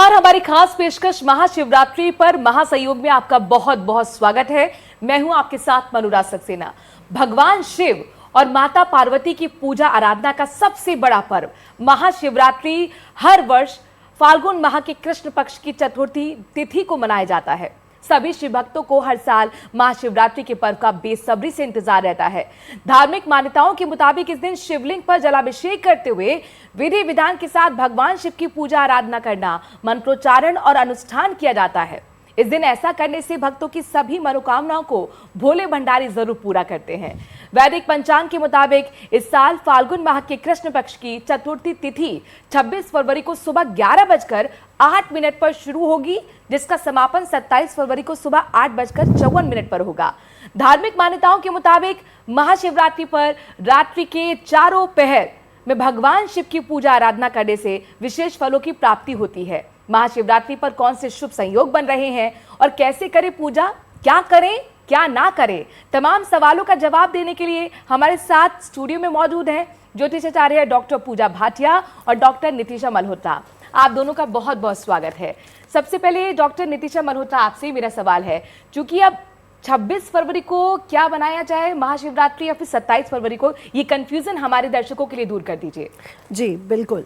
नमस्कार, हमारी खास पेशकश महाशिवरात्रि पर महासंयोग में आपका बहुत बहुत स्वागत है। मैं हूं आपके साथ मनुराज सक्सेना। भगवान शिव और माता पार्वती की पूजा आराधना का सबसे बड़ा पर्व महाशिवरात्रि हर वर्ष फाल्गुन माह के कृष्ण पक्ष की चतुर्थी तिथि को मनाया जाता है। सभी शिव भक्तों को हर साल महाशिवरात्रि के पर्व का बेसब्री से इंतजार रहता है। धार्मिक मान्यताओं के मुताबिक इस दिन शिवलिंग पर जलाभिषेक करते हुए विधि विधान के साथ भगवान शिव की पूजा आराधना करना, मंत्रोच्चारण और अनुष्ठान किया जाता है। इस दिन ऐसा करने से भक्तों की सभी मनोकामनाओं को भोले भंडारी जरूर पूरा करते हैं। वैदिक पंचांग के मुताबिक इस साल फाल्गुन माह के कृष्ण पक्ष की चतुर्थी तिथि 26 फरवरी को सुबह 11:08 पर शुरू होगी, जिसका समापन 27 फरवरी को सुबह 8:54 पर होगा। धार्मिक मान्यताओं के मुताबिक महाशिवरात्रि पर रात्रि के चारों पहर में भगवान शिव की पूजा आराधना करने से विशेष फलों की प्राप्ति होती है। महाशिवरात्रि पर कौन से शुभ संयोग बन रहे हैं और कैसे करें पूजा, क्या करें क्या ना करें, तमाम सवालों का जवाब देने के लिए हमारे साथ स्टूडियो में मौजूद हैं ज्योतिषाचार्य डॉक्टर पूजा भाटिया और डॉक्टर नितिशा मल्होत्रा। आप दोनों का बहुत बहुत स्वागत है। सबसे पहले डॉक्टर नितिशा मल्होत्रा, आपसे मेरा सवाल है, चूंकि अब 26 फरवरी को क्या बनाया जाए, महाशिवरात्रि या फिर 27 फरवरी को, ये कंफ्यूजन हमारे दर्शकों के लिए दूर कर दीजिए। जी बिल्कुल,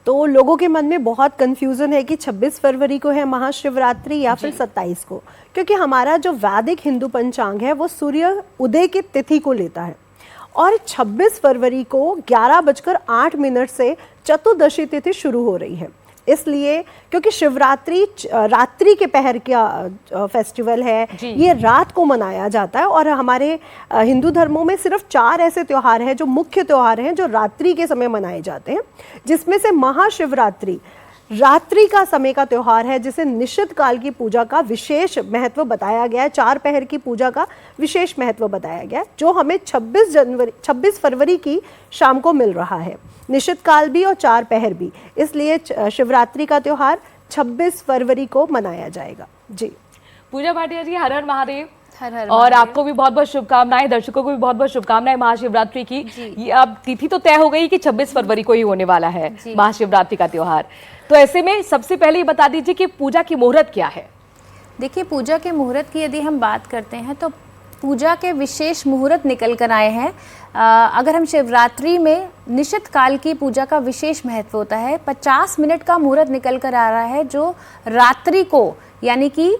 तो लोगों के मन में बहुत कंफ्यूजन है कि 26 फरवरी को है महाशिवरात्रि या फिर 27 को, क्योंकि हमारा जो वैदिक हिंदू पंचांग है वो सूर्य उदय की तिथि को लेता है और 26 फरवरी को 11:08 से चतुर्दशी तिथि शुरू हो रही है। इसलिए क्योंकि शिवरात्रि रात्रि के पहर का फेस्टिवल है, ये रात को मनाया जाता है और हमारे हिंदू धर्मों में सिर्फ 4 ऐसे त्यौहार हैं जो मुख्य त्यौहार हैं जो रात्रि के समय मनाए जाते हैं, जिसमें से महाशिवरात्रि रात्रि का समय का त्यौहार है, जिसे निश्चित काल की पूजा का विशेष महत्व बताया गया है। 4 पहर की पूजा का विशेष महत्व बताया गया है, जो हमें 26 फरवरी की शाम को मिल रहा है। निश्चित काल भी और 4 पहर भी, इसलिए शिवरात्रि का त्यौहार 26 फरवरी को मनाया जाएगा। जी पूजा भाटिया जी, हर हर महादेव। हर हर और आपको भी बहुत बहुत शुभकामनाएं, दर्शकों को भी बहुत बहुत शुभकामनाएं महाशिवरात्रि की। ये अब तिथि तो तय हो गई कि 26 फरवरी को ही होने वाला है महाशिवरात्रि का त्योहार। तो ऐसे में सबसे पहले ये बता दीजिए कि पूजा की मुहूर्त क्या है। देखिए, पूजा के मुहूर्त की यदि हम बात करते हैं तो पूजा के विशेष मुहूर्त निकल कर आए हैं। अगर हम शिवरात्रि में निश्चित काल की पूजा का विशेष महत्व होता है, 50 मिनट का मुहूर्त निकल कर आ रहा है, जो रात्रि को यानी कि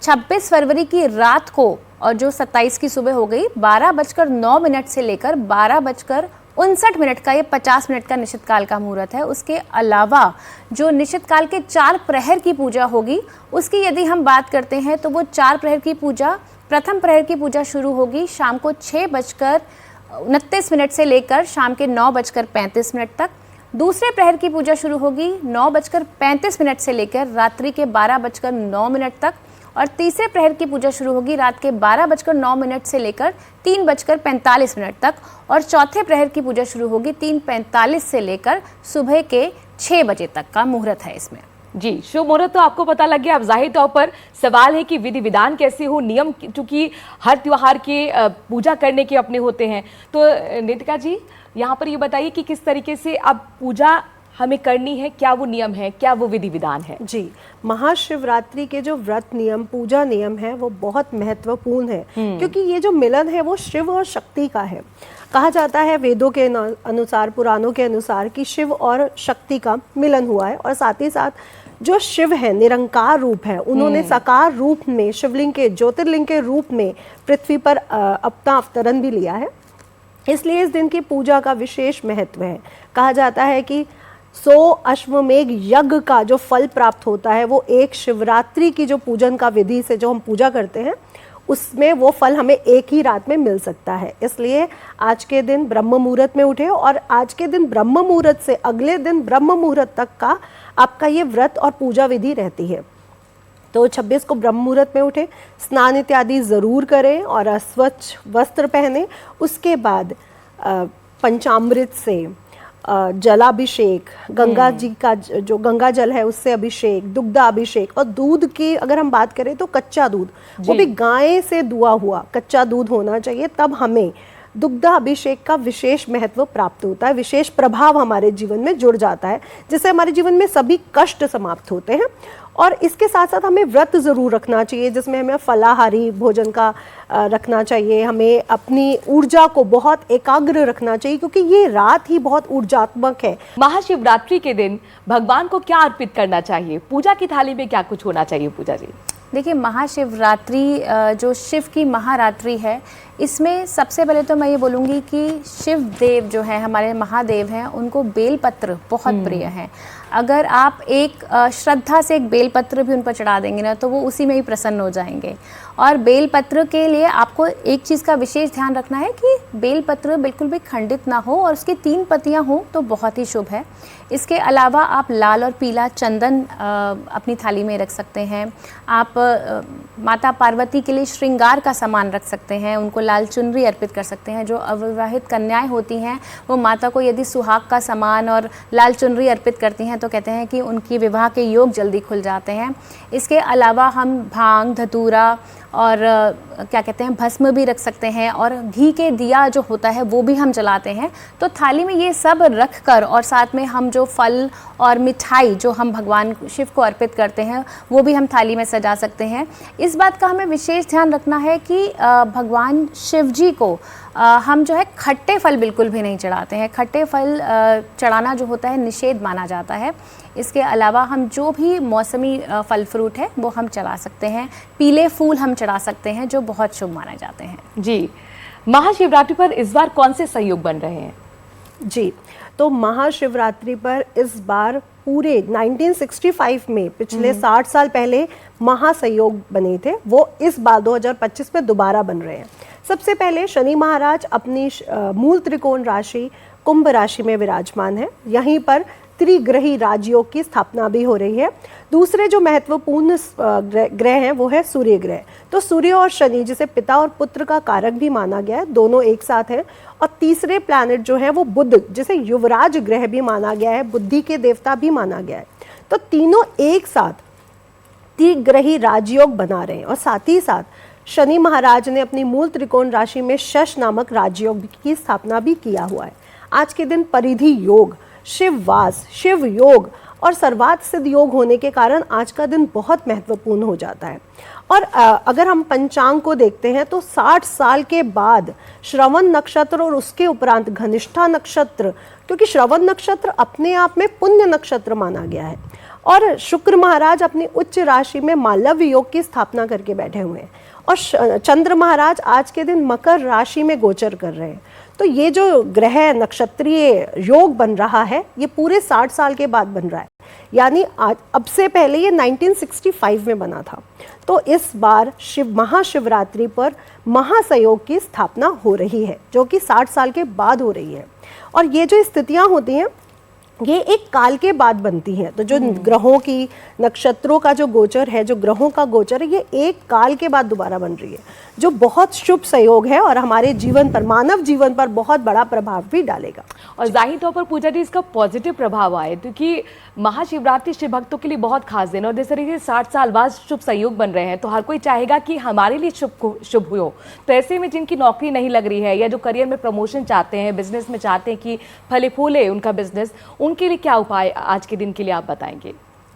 26 फरवरी की रात को और जो 27 की सुबह हो गई 12:09 से लेकर 12:59 का ये 50 मिनट का निश्चित काल का मुहूर्त है। उसके अलावा जो निश्चित काल के 4 प्रहर की पूजा होगी, उसकी यदि हम बात करते हैं तो वो 4 प्रहर की पूजा, प्रथम प्रहर की पूजा शुरू होगी शाम को 6:29 से लेकर शाम के 9:35 तक। दूसरे प्रहर की पूजा शुरू होगी 9:35 से लेकर रात्रि के 12:09 तक और तीसरे प्रहर की पूजा शुरू होगी रात के 12:09 से लेकर 3:45 तक और चौथे प्रहर की पूजा शुरू होगी 3:45 से लेकर सुबह के 6 बजे तक का मुहूर्त है इसमें। जी, शुभ मुहूर्त तो आपको पता लग गया। अब जाहिर तौर पर सवाल है कि विधि विधान कैसे हो, नियम, चूंकि हर त्योहार के पूजा करने के अपने होते हैं। तो नितिका जी, यहाँ पर ये बताइए कि किस तरीके से अब पूजा हमें करनी है, क्या वो नियम है, क्या वो विधि विधान है। जी, महाशिवरात्रि के जो व्रत नियम, पूजा नियम है, वो बहुत महत्वपूर्ण है, क्योंकि ये जो मिलन है वो शिव और शक्ति का है। कहा जाता है वेदों के अनुसार, पुराणों के अनुसार, कि शिव और शक्ति का मिलन हुआ है और साथ ही साथ जो शिव है निरंकार रूप है, उन्होंने साकार रूप में शिवलिंग के ज्योतिर्लिंग के रूप में पृथ्वी पर अपना अवतरण भी लिया है। इसलिए इस दिन की पूजा का विशेष महत्व है। कहा जाता है कि 100 अश्वमेघ यज्ञ का जो फल प्राप्त होता है वो एक शिवरात्रि की जो पूजन का विधि से जो हम पूजा करते हैं, उसमें वो फल हमें एक ही रात में मिल सकता है। इसलिए आज के दिन ब्रह्म मुहूर्त में उठे और आज के दिन ब्रह्म मुहूर्त से अगले दिन ब्रह्म मुहूर्त तक का आपका ये व्रत और पूजा विधि रहती है। तो 26 को ब्रह्म मुहूर्त में उठे, स्नान इत्यादि ज़रूर करें और स्वच्छ वस्त्र पहने। उसके बाद पंचामृत से जलाभिषेक, गंगा जी का जो गंगा जल है उससे अभिषेक, दुग्धाभिषेक, और दूध की अगर हम बात करें तो कच्चा दूध, वो भी गाय से दुआ हुआ कच्चा दूध होना चाहिए, तब हमें दुग्धाभिषेक का विशेष महत्व प्राप्त होता है, विशेष प्रभाव हमारे जीवन में जुड़ जाता है, जिससे हमारे जीवन में सभी कष्ट समाप्त होते हैं। और इसके साथ साथ हमें व्रत ज़रूर रखना चाहिए, जिसमें हमें फलाहारी भोजन का रखना चाहिए। हमें अपनी ऊर्जा को बहुत एकाग्र रखना चाहिए, क्योंकि ये रात ही बहुत ऊर्जात्मक है। महाशिवरात्रि के दिन भगवान को क्या अर्पित करना चाहिए? पूजा की थाली में क्या कुछ होना चाहिए पूजा जी? देखिए, महाशिवरात्रि जो शिव की महारात्रि है, इसमें सबसे पहले तो मैं ये बोलूँगी कि शिव देव जो है, हमारे महादेव हैं, उनको बेलपत्र बहुत प्रिय है। अगर आप एक श्रद्धा से एक बेलपत्र भी उन पर चढ़ा देंगे ना, तो वो उसी में ही प्रसन्न हो जाएंगे। और बेलपत्र के लिए आपको एक चीज़ का विशेष ध्यान रखना है कि बेलपत्र बिल्कुल भी खंडित ना हो और उसकी 3 पत्तियां हों तो बहुत ही शुभ है। इसके अलावा आप लाल और पीला चंदन अपनी थाली में रख सकते हैं। आप माता पार्वती के लिए श्रृंगार का सामान रख सकते हैं, उनको लाल चुनरी अर्पित कर सकते हैं। जो अविवाहित कन्याएं होती हैं, वो माता को यदि सुहाग का सामान और लाल चुनरी अर्पित करती हैं तो कहते हैं कि उनकी विवाह के योग जल्दी खुल जाते हैं। इसके अलावा हम भांग, धतूरा और क्या कहते हैं, भस्म भी रख सकते हैं, और घी के दिया जो होता है वो भी हम जलाते हैं। तो थाली में ये सब रख कर और साथ में हम जो फल और मिठाई जो हम भगवान शिव को अर्पित करते हैं वो भी हम थाली में सजा सकते हैं। इस बात का हमें विशेष ध्यान रखना है कि भगवान शिव जी को हम जो है खट्टे फल बिल्कुल भी नहीं चढ़ाते हैं। खट्टे फल चढ़ाना जो होता है निषेध माना जाता है। इसके अलावा हम जो भी मौसमी फल फ्रूट है वो हम चढ़ा सकते हैं। पीले फूल हम चढ़ा सकते हैं जो बहुत शुभ माने जाते हैं। जी, महाशिवरात्रि पर इस बार कौन से सहयोग बन रहे हैं? जी, तो महाशिवरात्रि पर इस बार पूरे 1965 में, पिछले 60 साल पहले महासयोग बने थे, वो इस बार 2025 में दोबारा बन रहे हैं। सबसे पहले शनि महाराज अपनी मूल त्रिकोण राशि कुंभ राशि में विराजमान है। यहीं पर त्रिग्रही राजयोग की स्थापना भी हो रही है। दूसरे जो महत्वपूर्ण ग्रह हैं वो है सूर्य ग्रह। तो सूर्य और शनि, जिसे पिता और पुत्र का कारक भी माना गया है, दोनों एक साथ हैं। और तीसरे प्लैनेट जो है वो बुध, जिसे युवराज ग्रह भी माना गया है, बुद्धि के देवता भी माना गया है। तो तीनों एक साथ त्रिग्रही राजयोग बना रहे हैं। और साथ ही साथ शनि महाराज ने अपनी मूल त्रिकोण राशि में शश नामक राजयोग की स्थापना भी किया हुआ है। आज के दिन परिधि योग, शिववास, शिव योग और सर्वार्थ सिद्ध योग होने के कारण आज का दिन बहुत महत्वपूर्ण हो जाता है। और अगर हम पंचांग को देखते हैं तो 60 साल के बाद श्रवण नक्षत्र और उसके उपरांत घनिष्ठा नक्षत्र, क्योंकि श्रवण नक्षत्र अपने आप में पुण्य नक्षत्र माना गया है, और शुक्र महाराज अपनी उच्च राशि में मालव्य योग की स्थापना करके बैठे हुए हैं, और चंद्र महाराज आज के दिन मकर राशि में गोचर कर रहे हैं। तो ये जो ग्रह नक्षत्रीय योग बन रहा है, ये पूरे 60 साल के बाद बन रहा है। यानी आज, अब से पहले ये 1965 में बना था। तो इस बार महाशिवरात्रि पर महासयोग की स्थापना हो रही है, जो कि 60 साल के बाद हो रही है। और ये जो स्थितियां होती हैं ये एक काल के बाद बनती हैं। तो जो ग्रहों की, नक्षत्रों का जो गोचर है, जो ग्रहों का गोचर है, ये एक काल के बाद दोबारा बन रही है, जो बहुत शुभ सहयोग है और हमारे जीवन पर, मानव जीवन पर बहुत बड़ा प्रभाव भी डालेगा। और जाहिर तौर पर पूजा जी इसका पॉजिटिव प्रभाव आए, क्योंकि महाशिवरात्रि शिव भक्तों के लिए बहुत खास दिन, और जिस तरीके से 60 साल बाद शुभ सहयोग बन रहे हैं तो हर कोई चाहेगा कि हमारे लिए शुभ हो। तो ऐसे में जिनकी नौकरी नहीं लग रही है या जो करियर में प्रमोशन चाहते हैं, बिजनेस में चाहते हैं कि फले फूले उनका बिजनेस, उनके लिए क्या उपाय आज के दिन के लिए आप बताएंगे?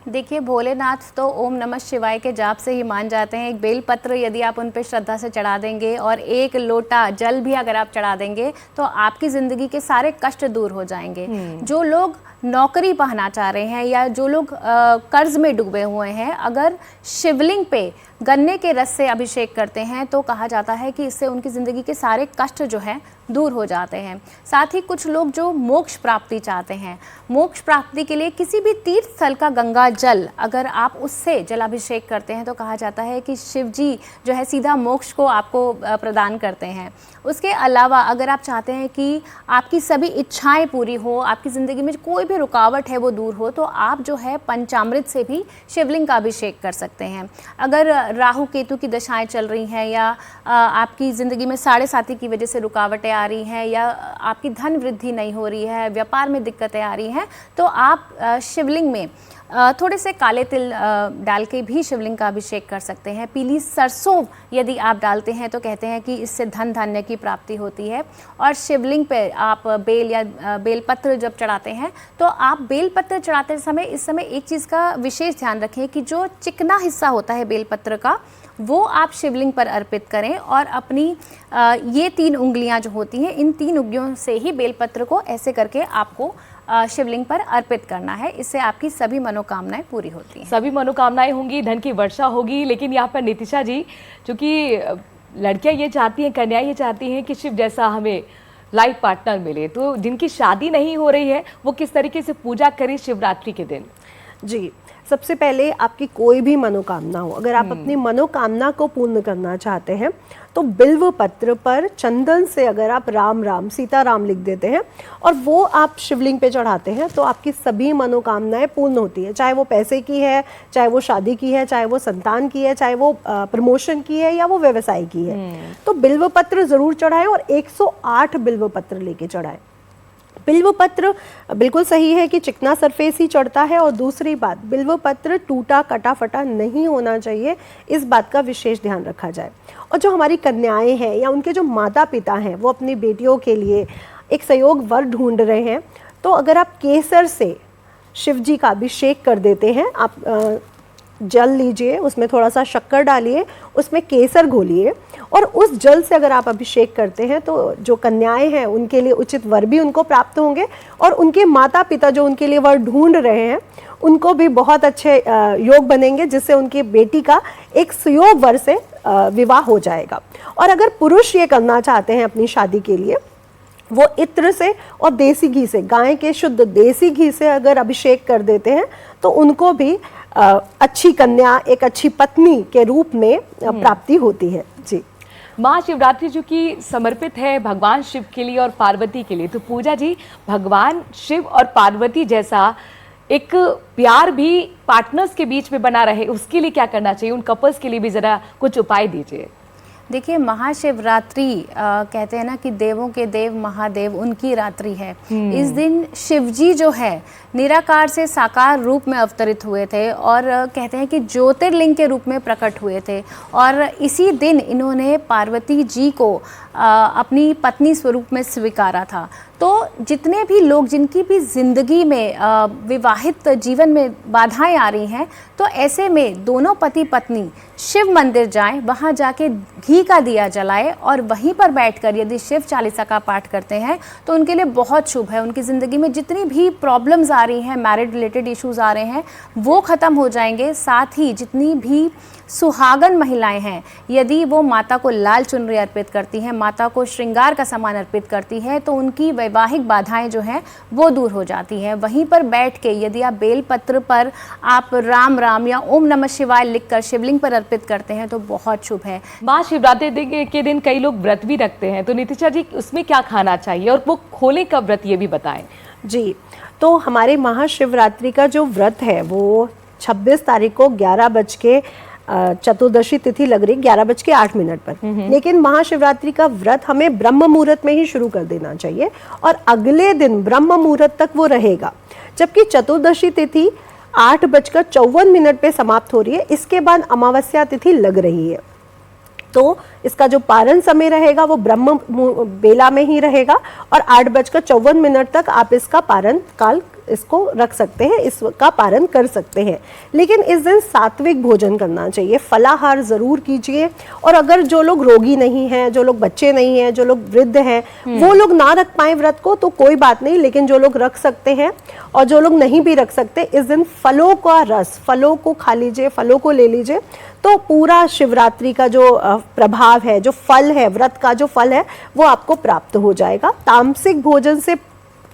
देखिए, भोलेनाथ तो ओम नमः शिवाय के जाप से ही मान जाते हैं। एक बेलपत्र यदि आप उन पे श्रद्धा से चढ़ा देंगे और एक लोटा जल भी अगर आप चढ़ा देंगे तो आपकी ज़िंदगी के सारे कष्ट दूर हो जाएंगे। जो लोग नौकरी पाना चाह रहे हैं या जो लोग कर्ज में डूबे हुए हैं, अगर शिवलिंग पे गन्ने के रस से अभिषेक करते हैं तो कहा जाता है कि इससे उनकी ज़िंदगी के सारे कष्ट जो हैं दूर हो जाते हैं। साथ ही कुछ लोग जो मोक्ष प्राप्ति चाहते हैं, मोक्ष प्राप्ति के लिए किसी भी तीर्थ स्थल का गंगा जल अगर आप उससे जलाभिषेक करते हैं तो कहा जाता है कि शिव जी जो है सीधा मोक्ष को आपको प्रदान करते हैं। उसके अलावा अगर आप चाहते हैं कि आपकी सभी इच्छाएं पूरी हो, आपकी ज़िंदगी में कोई भी रुकावट है वो दूर हो, तो आप जो है पंचामृत से भी शिवलिंग का अभिषेक कर सकते हैं। अगर राहु केतु की दशाएं चल रही हैं या आपकी ज़िंदगी में साढ़े साथी की वजह से रुकावटें आ रही हैं या आपकी धन वृद्धि नहीं हो रही है, व्यापार में दिक्कतें आ रही हैं, तो आप शिवलिंग में थोड़े से काले तिल डाल के भी शिवलिंग का अभिषेक कर सकते हैं। पीली सरसों यदि आप डालते हैं तो कहते हैं कि इससे धन धान्य की प्राप्ति होती है। और शिवलिंग पे आप बेल या बेलपत्र जब चढ़ाते हैं तो आप बेलपत्र चढ़ाते समय इस समय एक चीज़ का विशेष ध्यान रखें कि जो चिकना हिस्सा होता है बेलपत्र का वो आप शिवलिंग पर अर्पित करें और अपनी ये 3 उंगलियां जो होती हैं इन 3 उंगलियों से ही बेलपत्र को ऐसे करके आपको शिवलिंग पर अर्पित करना है। इससे आपकी सभी मनोकामनाएं पूरी होती हैं। सभी मनोकामनाएं होंगी, धन की वर्षा होगी। लेकिन यहाँ पर नीतिशा जी, चूंकि लड़कियां ये चाहती हैं, कन्याएं ये चाहती हैं कि शिव जैसा हमें लाइफ पार्टनर मिले, तो जिनकी शादी नहीं हो रही है वो किस तरीके से पूजा करें शिवरात्रि के दिन? जी, सबसे पहले आपकी कोई भी मनोकामना हो, अगर आप अपनी मनोकामना को पूर्ण करना चाहते हैं तो बिल्व पत्र पर चंदन से अगर आप राम राम सीता राम लिख देते हैं और वो आप शिवलिंग पे चढ़ाते हैं तो आपकी सभी मनोकामनाएं पूर्ण होती है। चाहे वो पैसे की है, चाहे वो शादी की है, चाहे वो संतान की है, चाहे वो प्रमोशन की है या वो व्यवसाय की है। तो बिल्व पत्र जरूर चढ़ाएं और 108 बिल्व पत्र लेके चढ़ाएं। बिल्व पत्र बिल्कुल सही है कि चिकना सरफेस ही चढ़ता है, और दूसरी बात, बिल्व पत्र टूटा कटा फटा नहीं होना चाहिए, इस बात का विशेष ध्यान रखा जाए। और जो हमारी कन्याएं हैं या उनके जो माता पिता हैं वो अपनी बेटियों के लिए एक सहयोग वर ढूंढ रहे हैं, तो अगर आप केसर से शिव जी का अभिषेक कर देते हैं, आप जल लीजिए, उसमें थोड़ा सा शक्कर डालिए, उसमें केसर घोलिए और उस जल से अगर आप अभिषेक करते हैं तो जो कन्याएं हैं उनके लिए उचित वर भी उनको प्राप्त होंगे और उनके माता पिता जो उनके लिए वर ढूंढ रहे हैं उनको भी बहुत अच्छे योग बनेंगे, जिससे उनकी बेटी का एक सुयोग वर से विवाह हो जाएगा। और अगर पुरुष ये करना चाहते हैं अपनी शादी के लिए, वो इत्र से और देसी घी से, गाय के शुद्ध देसी घी से अगर अभिषेक कर देते हैं तो उनको भी अच्छी कन्या, एक अच्छी पत्नी के रूप में प्राप्ति होती है। जी, महाशिवरात्रि जो कि समर्पित है भगवान शिव के लिए और पार्वती के लिए, तो पूजा जी, भगवान शिव और पार्वती जैसा एक प्यार भी पार्टनर्स के बीच में बना रहे, उसके लिए क्या करना चाहिए? उन कपल्स के लिए भी जरा कुछ उपाय दीजिए। देखिए, महाशिवरात्रि कहते हैं ना कि देवों के देव महादेव उनकी रात्रि है। इस दिन शिवजी जो है निराकार से साकार रूप में अवतरित हुए थे और कहते हैं कि ज्योतिर्लिंग के रूप में प्रकट हुए थे, और इसी दिन इन्होंने पार्वती जी को अपनी पत्नी स्वरूप में स्वीकारा था। तो जितने भी लोग जिनकी भी जिंदगी में विवाहित जीवन में बाधाएं आ रही हैं, तो ऐसे में दोनों पति पत्नी शिव मंदिर जाएं, वहां जाके घी का दिया जलाएं और वहीं पर बैठकर यदि शिव चालीसा का पाठ करते हैं तो उनके लिए बहुत शुभ है। उनकी ज़िंदगी में जितनी भी प्रॉब्लम्स आ रही हैं, मैरिड रिलेटेड इश्यूज़ आ रहे हैं, वो ख़त्म हो जाएंगे। साथ ही जितनी भी सुहागन महिलाएं हैं, यदि वो माता को लाल चुनरी अर्पित करती हैं, माता को श्रृंगार का सामान अर्पित करती हैं, तो उनकी वैवाहिक बाधाएं जो हैं वो दूर हो जाती हैं। वहीं पर बैठ के यदि आप बेलपत्र पर आप राम राम या ओम नमः शिवाय लिखकर शिवलिंग पर अर्पित करते हैं तो बहुत शुभ है। महाशिवरात्रि के दिन कई लोग व्रत भी रखते हैं, तो नीतिशा जी उसमें क्या खाना चाहिए और वो खोले कब व्रत, ये भी बताएं। जी, तो हमारे महाशिवरात्रि का जो व्रत है वो 26 तारीख को 11 बज के चतुर्दशी तिथि लग रही 11:08 पर, लेकिन महाशिवरात्रि का व्रत हमें ब्रह्म मुहूर्त में ही शुरू कर देना चाहिए और अगले दिन ब्रह्म मुहूर्त तक वो रहेगा। जबकि चतुर्दशी तिथि 8:54 पे समाप्त हो रही है, इसके बाद अमावस्या तिथि लग रही है, तो इसका जो पारण समय रहेगा वो ब्रह्म बेला में ही रहेगा और 8:54 तक आप इसका पारण काल इसको रख सकते हैं, इसका पारण कर सकते हैं। लेकिन इस दिन सात्विक भोजन करना चाहिए, फलाहार जरूर कीजिए। और अगर जो लोग रोगी नहीं हैं, जो लोग बच्चे नहीं हैं, जो लोग वृद्ध हैं, वो लोग ना रख पाए व्रत को तो कोई बात नहीं, लेकिन जो लोग रख सकते हैं और जो लोग नहीं भी रख सकते, इस दिन फलों का रस, फलों को खा लीजिए, फलों को ले लीजिए, तो पूरा शिवरात्रि का जो प्रभाव है, जो फल है, व्रत का जो फल है वो आपको प्राप्त हो जाएगा। तामसिक भोजन से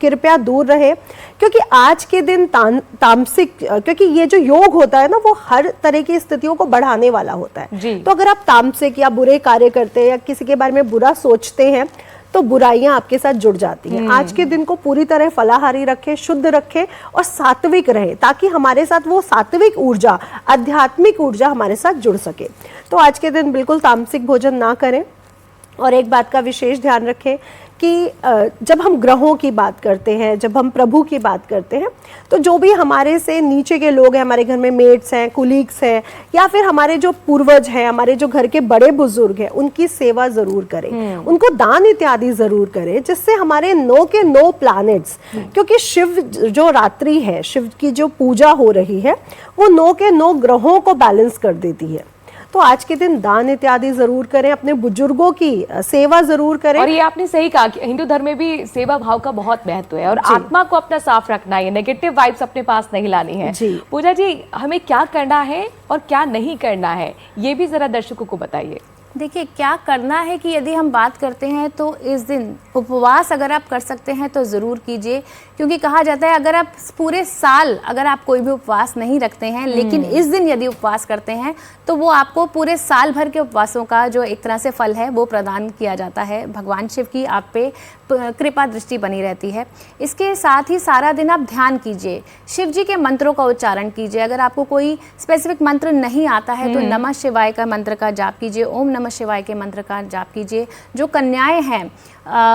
कृपया दूर रहे, क्योंकि आज के दिन तामसिक, क्योंकि ये जो योग होता है ना वो हर तरह की स्थितियों को बढ़ाने वाला होता है। तो अगर आप तामसिक या बुरे कार्य करते हैं या किसी के बारे में बुरा सोचते हैं तो बुराइयां आपके साथ जुड़ जाती हैं। आज के दिन को पूरी तरह फलाहारी रखें, शुद्ध रखें और सात्विक रहे, ताकि हमारे साथ वो सात्विक ऊर्जा, आध्यात्मिक ऊर्जा हमारे साथ जुड़ सके। तो आज के दिन बिल्कुल तामसिक भोजन ना करें। और एक बात का विशेष ध्यान रखें कि जब हम ग्रहों की बात करते हैं, जब हम प्रभु की बात करते हैं, तो जो भी हमारे से नीचे के लोग हैं, हमारे घर में मेट्स हैं, कुलीग्स हैं, या फिर हमारे जो पूर्वज हैं, हमारे जो घर के बड़े बुजुर्ग हैं, उनकी सेवा जरूर करें, उनको दान इत्यादि जरूर करें, जिससे हमारे 9 के 9 प्लैनेट्स, क्योंकि शिव जो रात्रि है, शिव की जो पूजा हो रही है, वो 9 के 9 ग्रहों को बैलेंस कर देती है। तो आज के दिन दान इत्यादि जरूर करें, अपने बुजुर्गों की सेवा जरूर करें। और ये आपने सही कहा कि हिंदू धर्म में भी सेवा भाव का बहुत महत्व है और आत्मा को अपना साफ रखना है, नेगेटिव वाइब्स अपने पास नहीं लानी है। पूजा जी, हमें क्या करना है और क्या नहीं करना है, ये भी जरा दर्शकों को बताइए। देखिए, क्या करना है कि यदि हम बात करते हैं तो इस दिन उपवास अगर आप कर सकते हैं तो ज़रूर कीजिए, क्योंकि कहा जाता है अगर आप पूरे साल अगर आप कोई भी उपवास नहीं रखते हैं, लेकिन इस दिन यदि उपवास करते हैं तो वो आपको पूरे साल भर के उपवासों का जो एक तरह से फल है वो प्रदान किया जाता है। भगवान शिव की आप पे कृपा दृष्टि बनी रहती है। इसके साथ ही सारा दिन आप ध्यान कीजिए, शिव जी के मंत्रों का उच्चारण कीजिए। अगर आपको कोई स्पेसिफिक मंत्र नहीं आता है तो नमः शिवाय का मंत्र का जाप कीजिए, ओम नमः शिवाय के मंत्र का जाप कीजिए। जो कन्याएं हैं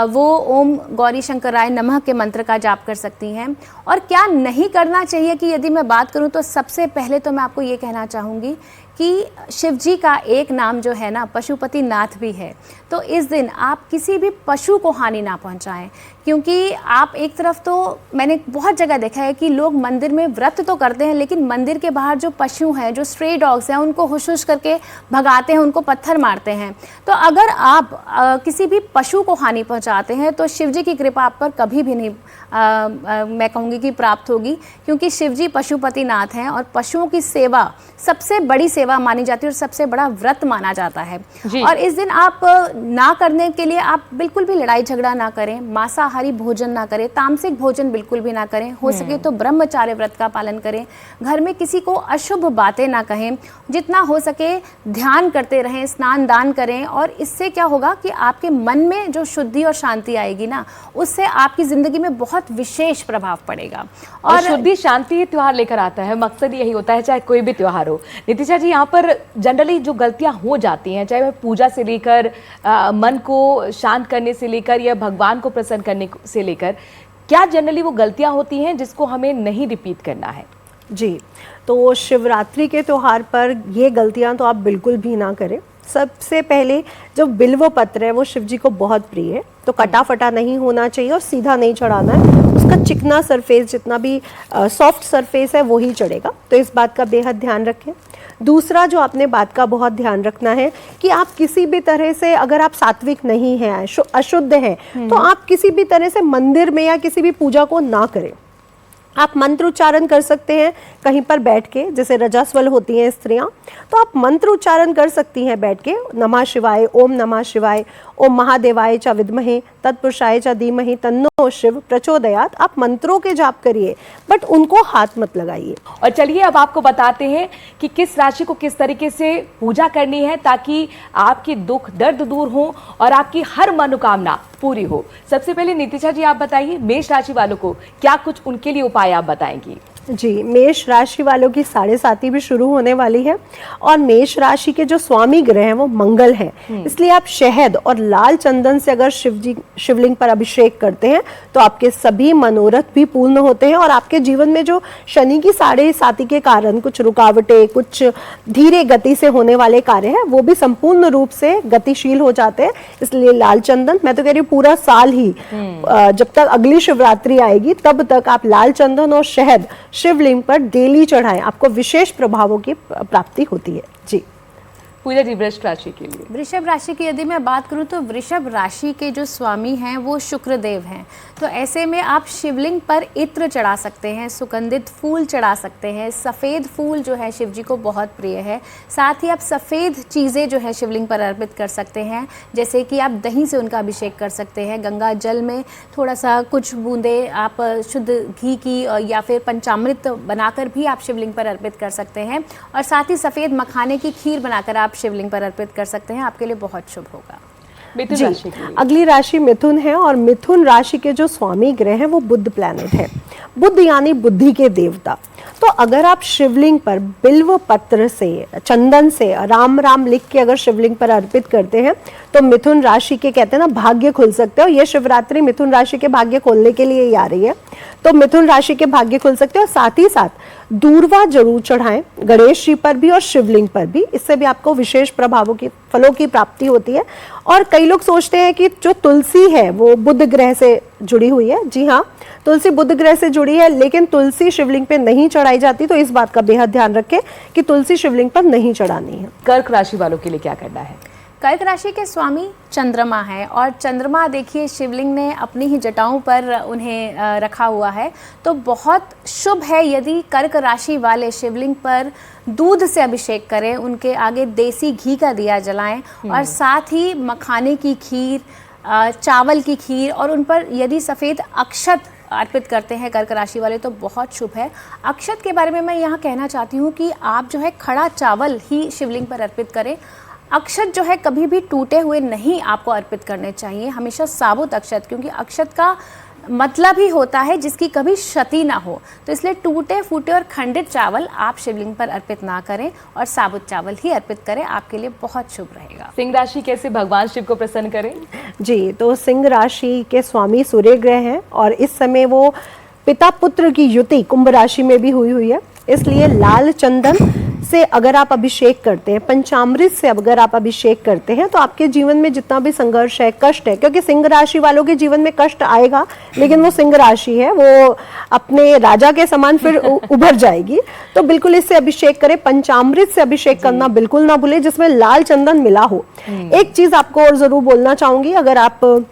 वो ओम गौरी शंकराय नमः के मंत्र का जाप कर सकती हैं। और क्या नहीं करना चाहिए कि यदि मैं बात करूं तो सबसे पहले तो मैं आपको ये कहना चाहूँगी कि शिव जी का एक नाम जो है ना पशुपति नाथ भी है। तो इस दिन आप किसी भी पशु को हानि ना पहुंचाएं, क्योंकि आप एक तरफ तो मैंने बहुत जगह देखा है कि लोग मंदिर में व्रत तो करते हैं, लेकिन मंदिर के बाहर जो पशु हैं, जो स्ट्रे डॉग्स हैं, उनको हुश करके भगाते हैं, उनको पत्थर मारते हैं। तो अगर आप किसी भी पशु को हानि पहुंचाते हैं तो शिव जी की कृपा आप पर कभी भी नहीं मैं कहूँगी कि प्राप्त होगी, क्योंकि शिव जी पशुपति नाथ हैं और पशुओं की सेवा सबसे बड़ी सेवा मानी जाती है और सबसे बड़ा व्रत माना जाता है। और इस दिन आप ना करने के लिए आप बिल्कुल भी लड़ाई झगड़ा ना करें, मांसाहारी भोजन ना करें, तामसिक भोजन बिल्कुल भी ना करें, हो सके तो ब्रह्मचार्य व्रत का पालन करें, घर में किसी को अशुभ बातें ना कहें, जितना हो सके ध्यान करते रहें, स्नान दान करें। और इससे क्या होगा कि आपके मन में जो शुद्धि और शांति आएगी ना, उससे आपकी जिंदगी में बहुत विशेष प्रभाव पड़ेगा। और शुद्धि शांति त्योहार लेकर आता है, मकसद यही होता है, चाहे कोई भी त्योहार हो। नितिशा जी, यहाँ पर जनरली जो गलतियां हो जाती हैं, चाहे वह पूजा से लेकर मन को शांत करने से लेकर या भगवान को प्रसन्न करने से लेकर, क्या जनरली वो गलतियां होती हैं जिसको हमें नहीं रिपीट करना है? जी, तो शिवरात्रि के त्यौहार पर ये गलतियां तो आप बिल्कुल भी ना करें। सबसे पहले जो बिल्व पत्र है वो शिव जी को बहुत प्रिय है, तो कटा फटा नहीं होना चाहिए और सीधा नहीं चढ़ाना है। उसका चिकना सरफेस, जितना भी सॉफ्ट सरफेस है, वो ही चढ़ेगा। तो इस बात का बेहद ध्यान रखें। दूसरा जो आपने बात का बहुत ध्यान रखना है कि आप किसी भी तरह से, अगर आप सात्विक नहीं हैं, अशुद्ध हैं, तो आप किसी भी तरह से मंदिर में या किसी भी पूजा को ना करें। आप मंत्र उच्चारण कर सकते हैं कहीं पर बैठ के, जैसे रजस्वल होती हैं स्त्रियां, तो आप मंत्र उच्चारण कर सकती हैं बैठ के, नमः शिवाय, ओम नमः शिवाय, ओम महादेवाय च विद्महे तत्पुरुषाय च धीमहि तन्नो शिव प्रचोदयात्। आप मंत्रों के जाप करिए, बट उनको हाथ मत लगाइए। और चलिए अब आपको बताते हैं कि किस राशि को किस तरीके से पूजा करनी है ताकि आपकी दुख दर्द दूर हो और आपकी हर मनोकामना पूरी हो। सबसे पहले नितिशा जी, आप बताइए मेष राशि वालों को क्या कुछ उनके लिए उपाय आप बताएंगी? जी, मेष राशि वालों की 7.5 भी शुरू होने वाली है और मेष राशि के जो स्वामी ग्रह हैं वो मंगल हैं। इसलिए आप शहद और लाल चंदन से अगर शिवलिंग पर अभिषेक करते हैं तो आपके सभी मनोरथ भी पूर्ण होते हैं और आपके जीवन में जो शनि की 7.5 के कारण कुछ रुकावटें, कुछ धीरे गति से होने वाले कार्य हैं, वो भी संपूर्ण रूप से गतिशील हो जाते हैं। इसलिए लाल चंदन, मैं तो कह रही हूँ पूरा साल ही, जब तक अगली शिवरात्रि आएगी तब तक आप लाल चंदन और शहद शिवलिंग पर डेली चढ़ाएं, आपको विशेष प्रभावों की प्राप्ति होती है। जी पूजा जी, वृषभ राशि के लिए? वृषभ राशि की यदि मैं बात करूं तो वृषभ राशि के जो स्वामी हैं वो शुक्रदेव हैं। तो ऐसे में आप शिवलिंग पर इत्र चढ़ा सकते हैं, सुगंधित फूल चढ़ा सकते हैं। सफ़ेद फूल जो है शिव जी को बहुत प्रिय है। साथ ही आप सफ़ेद चीज़ें जो है शिवलिंग पर अर्पित कर सकते हैं, जैसे कि आप दही से उनका अभिषेक कर सकते हैं। गंगा जल में थोड़ा सा कुछ बूंदे आप शुद्ध घी की या फिर पंचामृत बनाकर भी आप शिवलिंग पर अर्पित कर सकते हैं। और साथ ही सफ़ेद मखाने की खीर बनाकर आप शिवलिंग पर अर्पित कर सकते हैं, आपके लिए बहुत शुभ होगा। मिथुन राशि के लिए? अगली राशि मिथुन है और मिथुन राशि के जो स्वामी ग्रह हैं वो बुध प्लैनेट है। बुध यानी बुद्धि के देवता। तो अगर आप शिवलिंग पर बिल्व पत्र से, चंदन से राम राम लिख के अगर शिवलिंग पर अर्पित करते हैं तो मिथुन राशि के कहते हैं ना भाग्य खुल सकते हो। ये शिवरात्रि मिथुन राशि के भाग्य खोलने के लिए ही आ रही है, तो मिथुन राशि के भाग्य खुल सकते हैं। और साथ ही साथ दूर्वा जरूर चढ़ाएं, गणेश जी पर भी और शिवलिंग पर भी, इससे भी आपको विशेष प्रभावों की, फलों की प्राप्ति होती है। और कई लोग सोचते हैं कि जो तुलसी है वो बुध ग्रह से जुड़ी हुई है। जी हाँ, तुलसी बुध ग्रह से जुड़ी है, लेकिन तुलसी शिवलिंग पे नहीं चढ़ाई जाती, तो इस बात का बेहद ध्यान रखें कि तुलसी शिवलिंग पर नहीं चढ़ानी है। कर्क राशि वालों के लिए क्या करना है? कर्क राशि के स्वामी चंद्रमा है, और चंद्रमा देखिए शिवलिंग ने अपनी ही जटाओं पर उन्हें रखा हुआ है, तो बहुत शुभ है यदि कर्क राशि वाले शिवलिंग पर दूध से अभिषेक करें, उनके आगे देसी घी का दिया जलाएं, और साथ ही मखाने की खीर, चावल की खीर, और उन पर यदि सफ़ेद अक्षत अर्पित करते हैं कर्क राशि वाले तो बहुत शुभ है। अक्षत के बारे में मैं यहाँ कहना चाहती हूँ कि आप जो है खड़ा चावल ही शिवलिंग पर अर्पित करें। अक्षत जो है कभी भी टूटे हुए नहीं आपको अर्पित करने चाहिए, हमेशा साबुत अक्षत, क्योंकि अक्षत का मतलब ही होता है जिसकी कभी क्षति ना हो। तो इसलिए टूटे फूटे और खंडित चावल आप शिवलिंग पर अर्पित ना करें और साबुत चावल ही अर्पित करें, आपके लिए बहुत शुभ रहेगा। सिंह राशि कैसे भगवान शिव को प्रसन्न करें? जी, तो सिंह राशि के स्वामी सूर्य ग्रह हैं, और इस समय वो पिता पुत्र की युति कुंभ राशि में भी हुई है। इसलिए लाल चंदन से अगर आप अभिषेक करते हैं, पंचामृत से अगर आप अभिषेक करते हैं, तो आपके जीवन में जितना भी संघर्ष है, कष्ट है, क्योंकि सिंह राशि वालों के जीवन में कष्ट आएगा, लेकिन वो सिंह राशि है, वो अपने राजा के समान फिर उभर जाएगी। तो बिल्कुल इससे अभिषेक करें, पंचामृत से अभिषेक करना बिल्कुल ना भूले जिसमें लाल चंदन मिला हो। एक चीज आपको और जरूर बोलना चाहूंगी, अगर आप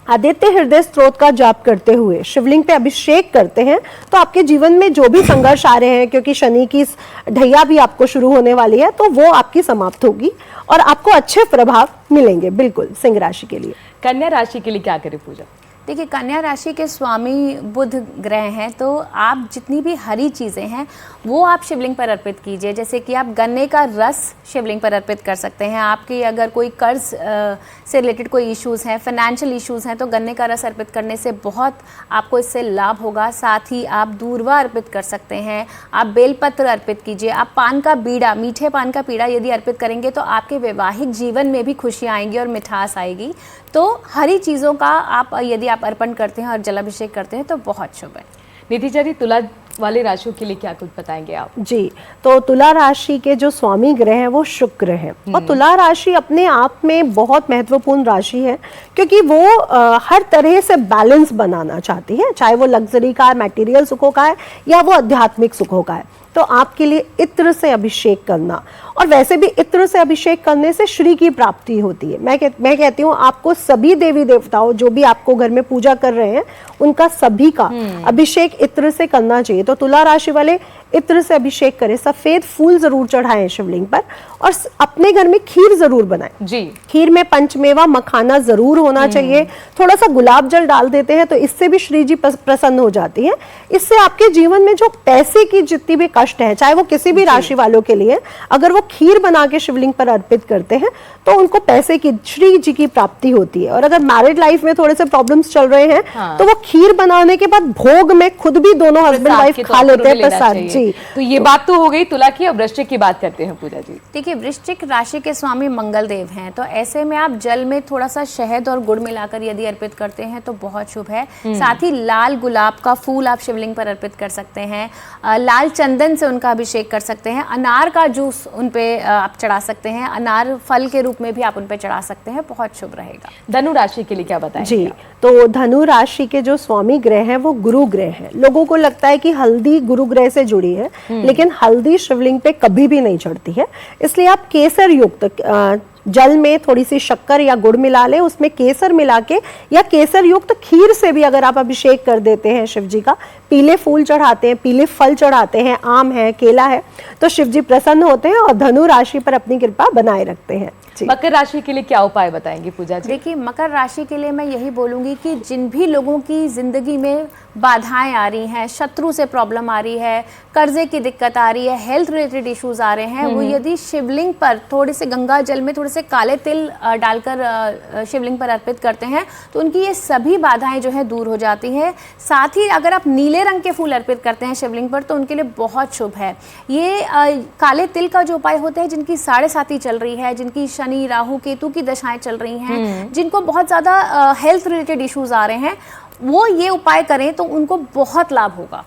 आदित्य हृदय स्त्रोत का जाप करते हुए शिवलिंग पे अभिषेक करते हैं तो आपके जीवन में जो भी संघर्ष आ रहे हैं, क्योंकि शनि की ढैया भी आपको शुरू होने वाली है, तो वो आपकी समाप्त होगी और आपको अच्छे प्रभाव मिलेंगे बिल्कुल सिंह राशि के लिए। कन्या राशि के लिए क्या करें पूजा? देखिए, कन्या राशि के स्वामी बुध ग्रह हैं, तो आप जितनी भी हरी चीज़ें हैं वो आप शिवलिंग पर अर्पित कीजिए। जैसे कि आप गन्ने का रस शिवलिंग पर अर्पित कर सकते हैं। आपकी अगर कोई कर्ज से रिलेटेड कोई इश्यूज़ हैं, फाइनेंशियल इश्यूज़ हैं, तो गन्ने का रस अर्पित करने से बहुत आपको इससे लाभ होगा। साथ ही आप दूर्वा अर्पित कर सकते हैं, आप बेलपत्र अर्पित कीजिए, आप पान का बीड़ा, मीठे पान का बीड़ा यदि अर्पित करेंगे तो आपके वैवाहिक जीवन में भी खुशियाँ आएंगी और मिठास आएगी। तो हरी चीज़ों का आप यदि आप अर्पण करते हैं और जलाभिषेक करते हैं तो बहुत शुभ है। नितिजा जी, तुला वाले राशियों के लिए क्या कुछ बताएंगे आप? जी, तो तुला राशि के जो स्वामी ग्रह हैं वो शुक्र हैं, और तुला राशि अपने आप में बहुत महत्वपूर्ण राशि है, क्योंकि वो हर तरह से बैलेंस बनाना चाहती है, चाहे वो लग्जरी का है, मटेरियल सुखों का है, या वो आध्यात्मिक सुखों का है। तो आपके लिए इत्र से अभिषेक करना, और वैसे भी इत्र से अभिषेक करने से श्री की प्राप्ति होती है। मैं कहती हूँ आपको सभी देवी देवताओं जो भी आपको घर में पूजा कर रहे हैं उनका सभी का अभिषेक इत्र से करना चाहिए। तो तुला राशि वाले इत्र से अभिषेक करें, सफेद फूल जरूर चढ़ाएं शिवलिंग पर, और अपने घर में खीर जरूर बनाएं। जी, खीर में पंचमेवा मखाना जरूर होना चाहिए। थोड़ा सा गुलाब जल डाल देते हैं तो इससे भी श्री जी प्रसन्न हो जाती है। इससे आपके जीवन में जो पैसे की जितनी भी कष्ट है, चाहे वो किसी भी राशि वालों के लिए, अगर वो खीर बना के शिवलिंग पर अर्पित करते हैं तो उनको पैसे की, श्री जी की प्राप्ति होती है। और अगर मैरिड लाइफ में थोड़े से प्रॉब्लम्स चल रहे हैं तो वो खीर बनाने के बाद भोग में खुद भी दोनों हस्बैंड वाइफ खा लेते हैं प्रसाद। जी, तो ये बात तो हो गई तुला की। अब वृश्चिक की बात करते हैं पूजा जी। देखिए, वृश्चिक राशि के स्वामी मंगल देव हैं, तो ऐसे में आप जल में थोड़ा सा शहद और गुड़ मिलाकर यदि अर्पित करते हैं तो बहुत शुभ है। साथ ही लाल गुलाब का फूल आप शिवलिंग पर अर्पित कर सकते हैं, लाल चंदन से उनका अभिषेक कर सकते हैं, अनार का जूस उन पे आप चढ़ा सकते हैं, अनार फल के रूप में भी आप उन पे चढ़ा सकते हैं, बहुत शुभ रहेगा। धनु राशि के लिए क्या बताएं? जी, तो धनु राशि के जो स्वामी ग्रह हैं वो गुरु ग्रह हैं। लोगों को लगता है कि हल्दी गुरु ग्रह से जुड़ी है, लेकिन हल्दी शिवलिंग पे कभी भी नहीं चढ़ती है। इसलिए आप केसर युक्त जल में थोड़ी सी शक्कर या गुड़ मिला लें, उसमें केसर मिला के या केसर युक्त खीर से भी अगर आप अभिषेक कर देते हैं शिव जी का, पीले फूल चढ़ाते हैं, पीले फल चढ़ाते हैं, आम है, केला है, तो शिव जी प्रसन्न होते हैं और धनु राशि पर अपनी कृपा बनाए रखते हैं। मकर राशि के लिए क्या उपाय बताएंगे पूजा जी? देखिए, मकर राशि के लिए मैं यही बोलूंगी कि जिन भी लोगों की जिंदगी में बाधाएं आ रही हैं, शत्रु से प्रॉब्लम आ रही है, कर्जे की दिक्कत आ रही है, हेल्थ रिलेटेड इश्यूज आ रहे हैं, वो यदि शिवलिंग पर थोड़े से गंगा जल में थोड़े से काले तिल डालकर शिवलिंग पर अर्पित करते हैं तो उनकी ये सभी बाधाएं जो है दूर हो जाती हैं। साथ ही अगर आप नीले रंग के फूल अर्पित करते हैं शिवलिंग पर तो उनके लिए बहुत शुभ है। ये काले तिल का जो उपाय होता है, जिनकी 7.5 चल रही है, जिनकी शनि राहु केतु की दशाएं चल रही हैं, जिनको बहुत ज़्यादा हेल्थ रिलेटेड इश्यूज आ रहे हैं, वो ये उपाय करें तो उनको बहुत लाभ होगा।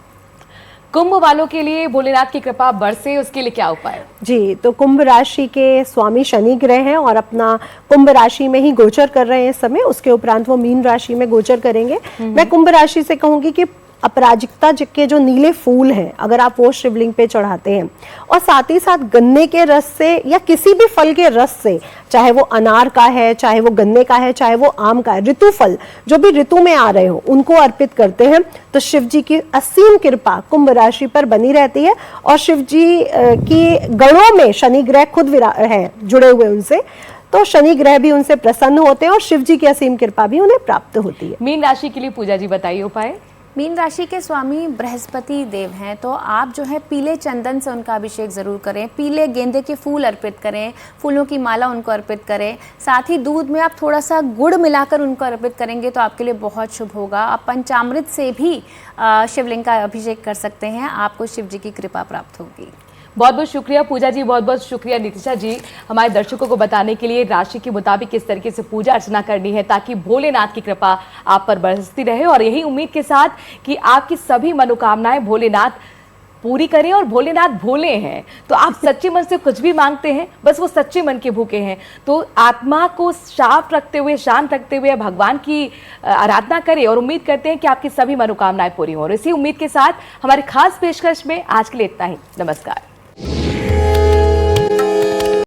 कुंभ वालों के लिए भोलेनाथ की कृपा बरसे, उसके लिए क्या उपाय? जी, तो कुंभ राशि के स्वामी शनि ग्रह हैं और अपना कुंभ राशि में ही गोचर कर रहे हैं इस समय। उसके उपरांत वो मीन राशि में गोचर करेंगे। मैं कुंभ राशि से कहूंगी कि अपराजिकता के जो नीले फूल हैं, अगर आप वो शिवलिंग पे चढ़ाते हैं और साथ ही साथ गन्ने के रस से या किसी भी फल के रस से, चाहे वो अनार का है, चाहे वो गन्ने का है, चाहे वो आम का है, ऋतु फल जो भी ऋतु में आ रहे हो उनको अर्पित करते हैं तो शिव जी की असीम कृपा कुंभ राशि पर बनी रहती है। और शिव जी की गणों में शनि ग्रह खुद है जुड़े हुए उनसे, तो शनि ग्रह भी उनसे प्रसन्न होते हैं और शिव जी की असीम कृपा भी उन्हें प्राप्त होती है। मीन राशि के लिए पूजा जी बताइए उपाय। मीन राशि के स्वामी बृहस्पति देव हैं, तो आप जो है पीले चंदन से उनका अभिषेक ज़रूर करें, पीले गेंदे के फूल अर्पित करें, फूलों की माला उनको अर्पित करें। साथ ही दूध में आप थोड़ा सा गुड़ मिलाकर उनको अर्पित करेंगे तो आपके लिए बहुत शुभ होगा। आप पंचामृत से भी शिवलिंग का अभिषेक कर सकते हैं, आपको शिव जी की कृपा प्राप्त होगी। बहुत बहुत शुक्रिया पूजा जी, बहुत बहुत शुक्रिया नितिशा जी, हमारे दर्शकों को बताने के लिए राशि के मुताबिक किस तरीके से पूजा अर्चना करनी है ताकि भोलेनाथ की कृपा आप पर बरसती रहे। और यही उम्मीद के साथ कि आपकी सभी मनोकामनाएं भोलेनाथ पूरी करें। और भोलेनाथ भोले हैं, तो आप सच्चे मन से कुछ भी मांगते हैं, बस वो सच्चे मन के भूखे हैं। तो आत्मा को साफ रखते हुए, शांत रखते हुए भगवान की आराधना करें और उम्मीद करते हैं कि आपकी सभी मनोकामनाएं पूरी हों। और इसी उम्मीद के साथ हमारे खास पेशकश में आज के लिए इतना ही। नमस्कार।